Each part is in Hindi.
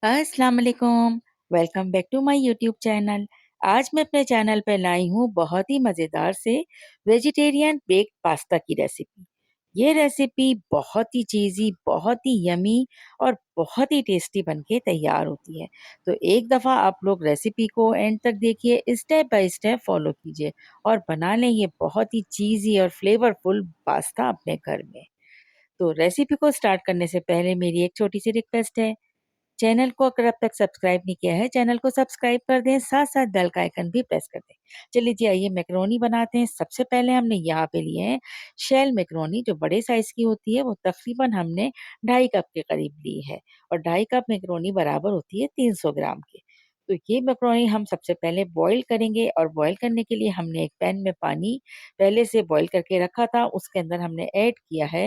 अस्सलाम वालेकुम। Welcome back to my YouTube channel. आज मैं अपने चैनल पे लाई हूँ बहुत ही मज़ेदार से वेजिटेरियन बेक्ड पास्ता की रेसिपी। ये रेसिपी बहुत ही चीज़ी, बहुत ही यमी और बहुत ही टेस्टी बनके तैयार होती है। तो एक दफ़ा आप लोग रेसिपी को एंड तक देखिए, स्टेप बाय स्टेप फॉलो कीजिए और बना लें ये बहुत ही चीज़ी और फ्लेवरफुल पास्ता अपने घर में। तो रेसिपी को स्टार्ट करने से पहले मेरी एक छोटी-सी रिक्वेस्ट है, चैनल को अगर अब तक सब्सक्राइब नहीं किया है, चैनल को सब्सक्राइब कर दें, साथ-साथ बेल का आइकन भी प्रेस कर दें। चलिए जी आइए मैकरोनी बनाते हैं। सबसे पहले हमने यहाँ पे लिए हैं शेल मैकरोनी जो बड़े साइज़ की होती है, वो तकरीबन हमने 2.5 कप के करीब ली है और 2.5 कप मैकरोनी बराबर होती है 300 ग्राम के। तो ये मैकरोनी हम सबसे पहले बॉयल करेंगे और बॉयल करने के लिए हमने एक पैन में पानी पहले से बॉयल करके रखा था, उसके अंदर हमने ऐड किया है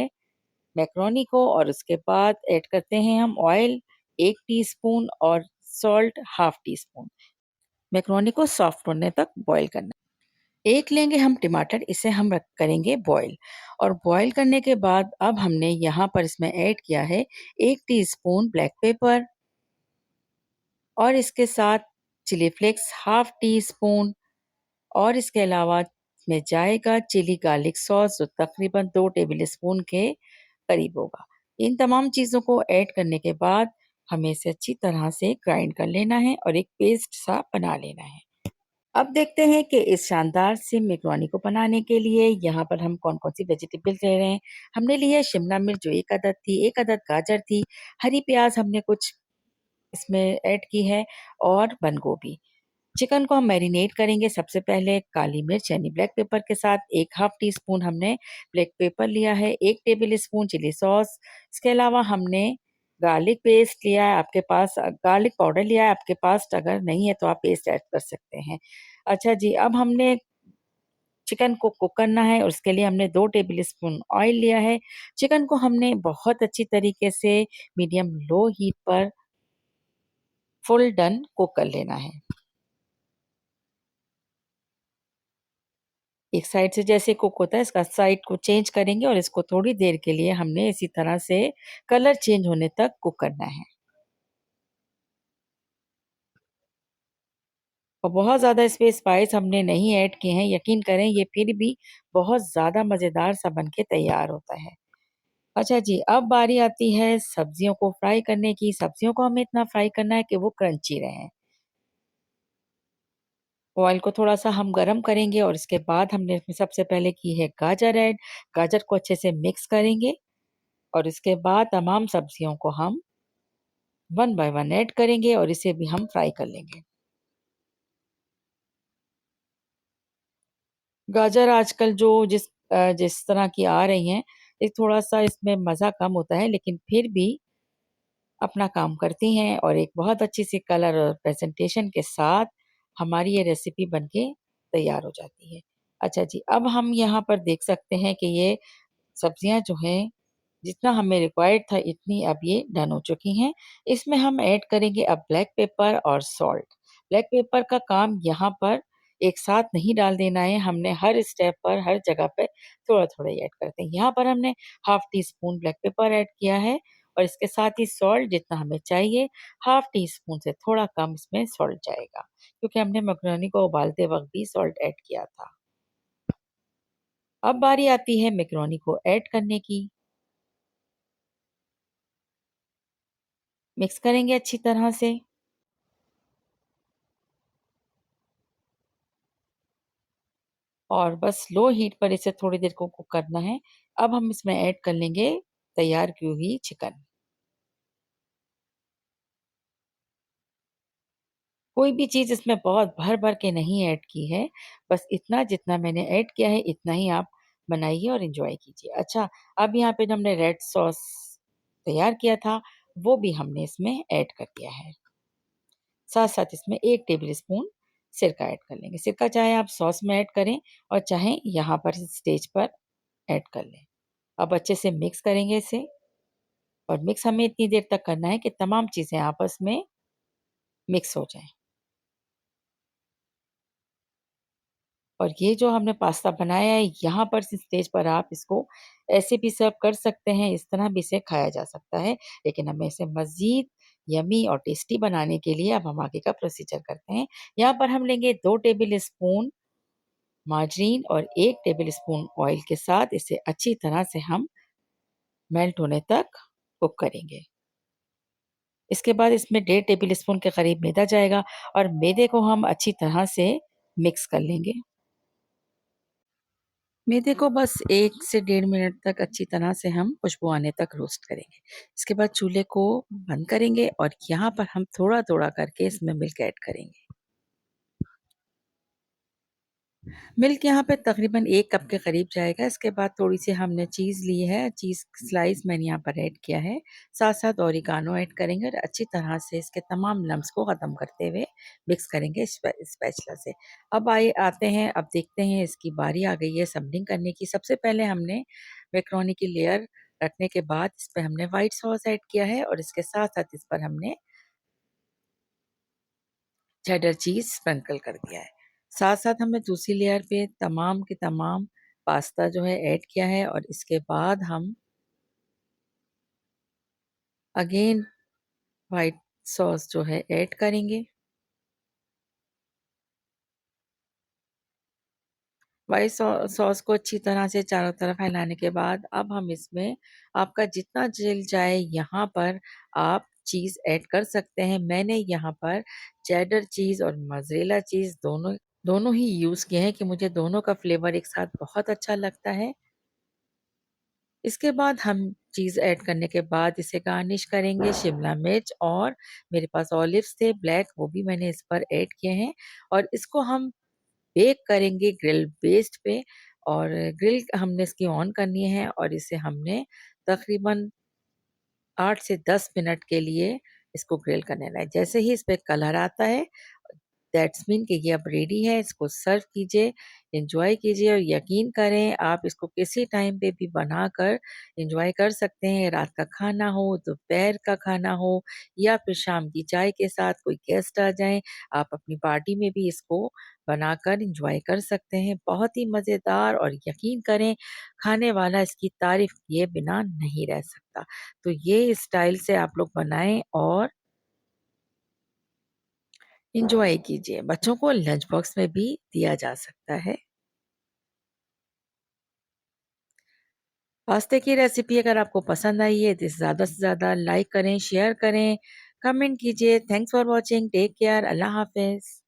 मैक्रोनी को और उसके बाद ऐड करते हैं हम ऑयल 1 टीस्पून और salt half tea spoon. Macaroni को सॉफ्ट होने तक बॉयल करना है। एक लेंगे हम टमाटर, इसे हम रख करेंगे बॉयल और बॉयल करने के बाद अब हमने यहाँ पर इसमें ऐड किया है 1 टीस्पून ब्लैक पेपर और इसके साथ chili flakes half teaspoon और इसके अलावा इसमें जाएगा चिली गार्लिक सॉस जो तकरीबन 2 टेबल स्पून के करीब होगा। इन तमाम चीज़ों को ऐड करने के बाद हमें इसे अच्छी तरह से ग्राइंड कर लेना है और एक पेस्ट सा बना लेना है। अब देखते हैं कि इस शानदार से मैक्रोनी को बनाने के लिए यहाँ पर हम कौन-कौन सी वेजिटेबल्स ले रहे हैं। हमने ली है शिमला मिर्च जो 1 अदद थी, 1 अदद गाजर थी, हरी प्याज़ हमने कुछ इसमें ऐड की है और बंद गोभी। चिकन को हम मैरिनेट करेंगे सबसे पहले काली मिर्च यानी ब्लैक पेपर के साथ 1 हाफ टी स्पून हमने ब्लैक पेपर लिया है, 1 टेबल स्पून चिली सॉस, इसके अलावा हमने गार्लिक पेस्ट लिया है आपके पास गार्लिक पाउडर लिया है आपके पास अगर नहीं है तो आप पेस्ट ऐड कर सकते हैं। अच्छा जी, अब हमने चिकन को कुक करना है और उसके लिए हमने 2 टेबल स्पून ऑयल लिया है। चिकन को हमने बहुत अच्छी तरीके से मीडियम लो हीट पर फुल डन कुक कर लेना है। एक साइड से जैसे कुक होता है इसका साइड को चेंज करेंगे और इसको थोड़ी देर के लिए हमने इसी तरह से कलर चेंज होने तक कुक करना है। और बहुत ज़्यादा इसमें स्पाइस हमने नहीं ऐड किए हैं, यकीन करें ये फिर भी बहुत ज़्यादा मज़ेदार सा बन के तैयार होता है। अच्छा जी, अब बारी आती है सब्जियों को फ्राई करने की। सब्जियों को हमें इतना फ्राई करना है कि वो क्रंची रहें। ऑयल को थोड़ा-सा हम गरम करेंगे और इसके बाद हमने इसमें सबसे पहले की है गाजर ऐड। गाजर को अच्छे से मिक्स करेंगे और इसके बाद तमाम सब्जियों को हम वन बाय वन ऐड करेंगे और इसे भी हम फ्राई कर लेंगे। गाजर आजकल जो जिस तरह की आ रही हैं, ये थोड़ा-सा इसमें मज़ा कम होता है लेकिन फिर भी अपना काम करती हैं और एक बहुत अच्छी-सी कलर और प्रेज़ेंटेशन के साथ हमारी ये रेसिपी बनके तैयार हो जाती है। अच्छा जी, अब हम यहाँ पर देख सकते हैं कि ये सब्जियाँ जो हैं, जितना हमें रिक्वायर्ड था इतनी अब ये डन हो चुकी हैं। इसमें हम ऐड करेंगे अब ब्लैक पेपर और सॉल्ट। ब्लैक पेपर का काम यहाँ पर एक साथ नहीं डाल देना है, हमने हर स्टेप पर, हर जगह पे थोड़ा-थोड़ा ही ऐड करते हैं। यहाँ पर हमने half tea spoon black pepper add किया है और इसके साथ ही सॉल्ट जितना हमें चाहिए, हाफ टी स्पून से थोड़ा कम इसमें सॉल्ट जाएगा, क्योंकि हमने मैकरोनी को उबालते वक़्त भी सॉल्ट ऐड किया था। अब बारी आती है मैकरोनी को ऐड करने की। मिक्स करेंगे अच्छी तरह से और बस लो हीट पर इसे थोड़ी देर को कुक करना है। अब हम इसमें ऐड कर लेंगे तैयार की हुई चिकन। कोई भी चीज़ इसमें बहुत भर-भर के नहीं ऐड की है। बस इतना जितना मैंने ऐड किया है इतना ही आप बनाइए और एन्जॉय कीजिए। अच्छा, अब यहाँ पे जो हमने रेड सॉस तैयार किया था, वो भी हमने इसमें ऐड कर दिया है। साथ-साथ इसमें 1 टेबल स्पून सिरका ऐड कर लेंगे। सिरका चाहे आप सॉस में ऐड करें और चाहे यहाँ पर इस स्टेज पर ऐड कर लें। अब अच्छे से मिक्स करेंगे इसे और मिक्स हमें इतनी देर तक करना है कि तमाम चीज़ें आपस में मिक्स हो जाएँ। और ये जो हमने पास्ता बनाया है, यहाँ पर इस स्टेज पर आप इसको ऐसे भी सर्व कर सकते हैं, इस तरह भी इसे खाया जा सकता है। लेकिन हमें इसे मज़ीद यम्मी और टेस्टी बनाने के लिए अब हम आगे का प्रोसीजर करते हैं। यहाँ पर हम लेंगे 2 टेबल स्पून मार्जरीन और 1 टेबल स्पून ऑयल के साथ इसे अच्छी तरह से हम मेल्ट होने तक कुक करेंगे। इसके बाद इसमें 1.5 टेबल स्पून के करीब मैदा जाएगा और मैदे को हम अच्छी तरह से मिक्स कर लेंगे। मैदे को बस 1 से 1.5 मिनट तक अच्छी तरह से हम खुशबू आने तक रोस्ट करेंगे। इसके बाद चूल्हे को बंद करेंगे और यहाँ पर हम थोड़ा-थोड़ा करके इसमें मिल्क ऐड करेंगे। मिल्क यहाँ पे तकरीबन 1 कप के करीब जाएगा। इसके बाद थोड़ी-सी हमने चीज़ ली है, चीज़ स्लाइस मैंने यहाँ पर ऐड किया है। साथ-साथ ओरिगानो ऐड करेंगे और अच्छी तरह से इसके तमाम लम्स को ख़त्म करते हुए मिक्स करेंगे स्पैचुला से। अब आते हैं, अब देखते हैं इसकी बारी आ गई है सबलिंग करने की। सबसे पहले हमने मैकरोनी की लेयर रखने के बाद इस पे हमने व्हाइट सॉस ऐड किया है और इसके साथ-साथ इस पर हमने चेडर चीज़ स्प्रिंकल कर दिया है। साथ-साथ हमने दूसरी लेयर पे तमाम के तमाम पास्ता जो है ऐड किया है और इसके बाद हम अगेन व्हाइट सॉस जो है ऐड करेंगे। व्हाइट सॉस को अच्छी तरह से चारों तरफ फैलाने के बाद अब हम इसमें आपका जितना जल जाए यहाँ पर आप चीज़ ऐड कर सकते हैं। मैंने यहाँ पर चेडर चीज़ और मोज़रेला चीज़ दोनों ही यूज़ किए हैं कि मुझे दोनों का फ्लेवर एक साथ बहुत अच्छा लगता है। इसके बाद हम चीज़ ऐड करने के बाद इसे गार्निश करेंगे शिमला मिर्च और मेरे पास ऑलिव्स थे ब्लैक, वो भी मैंने इस पर ऐड किए हैं और इसको हम बेक करेंगे ग्रिल बेस्ड पे और ग्रिल हमने इसकी ऑन करनी है और इसे हमने तकरीबन 8 से 10 मिनट के लिए इसको ग्रिल करने है। जैसे ही इस पे कलर आता है दैट्स मीन कि ये अब रेडी है, इसको सर्व कीजिए, एन्जॉय कीजिए और यकीन करें आप इसको किसी टाइम पे भी बनाकर एन्जॉय कर सकते हैं। रात का खाना हो, दोपहर का खाना हो या फिर शाम की चाय के साथ कोई गेस्ट आ जाएँ, आप अपनी पार्टी में भी इसको बनाकर एन्जॉय कर सकते हैं। बहुत ही मज़ेदार और यकीन करें खाने वाला इसकी तारीफ़ किए बिना नहीं रह सकता। तो ये स्टाइल से आप लोग बनाएँ और एन्जॉय कीजिए। बच्चों को लंच बॉक्स में भी दिया जा सकता है। पास्ते की रेसिपी अगर आपको पसंद आई है तो ज़्यादा से ज़्यादा लाइक करें, शेयर करें, कमेंट कीजिए। Thanks for watching. Take care. अल्लाह हाफ़िज़।